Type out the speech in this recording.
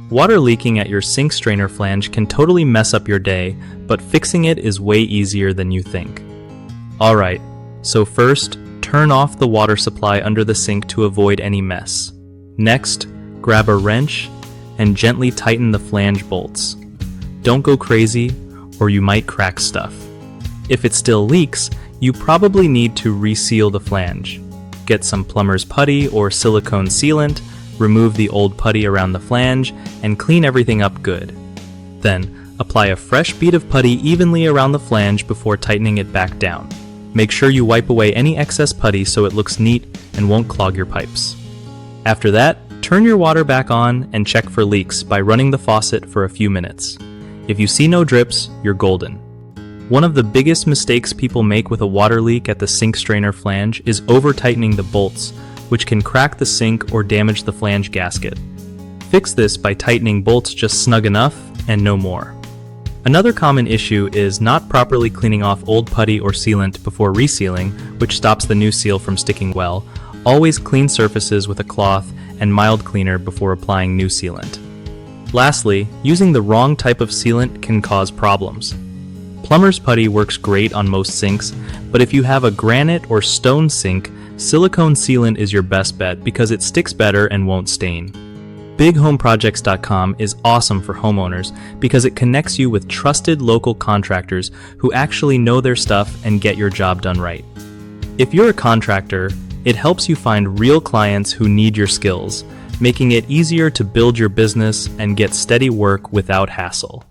Water leaking at your sink strainer flange can totally mess up your day, but fixing it is way easier than you think. Alright, so first, turn off the water supply under the sink to avoid any mess. Next, grab a wrench and gently tighten the flange bolts. Don't go crazy, or you might crack stuff. If it still leaks, you probably need to reseal the flange. Get some plumber's putty or silicone sealant, remove the old putty around the flange, and clean everything up good. Then, apply a fresh bead of putty evenly around the flange before tightening it back down. Make sure you wipe away any excess putty so it looks neat and won't clog your pipes. After that, turn your water back on and check for leaks by running the faucet for a few minutes. If you see no drips, you're golden. One of the biggest mistakes people make with a water leak at the sink strainer flange is over-tightening the bolts, which can crack the sink or damage the flange gasket. Fix this by tightening bolts just snug enough and no more. Another common issue is not properly cleaning off old putty or sealant before resealing, which stops the new seal from sticking well. Always clean surfaces with a cloth and mild cleaner before applying new sealant. Lastly, using the wrong type of sealant can cause problems. Plumber's putty works great on most sinks, but if you have a granite or stone sink, silicone sealant is your best bet because it sticks better and won't stain. BigHomeProjects.com is awesome for homeowners because it connects you with trusted local contractors who actually know their stuff and get your job done right. If you're a contractor, it helps you find real clients who need your skills, making it easier to build your business and get steady work without hassle.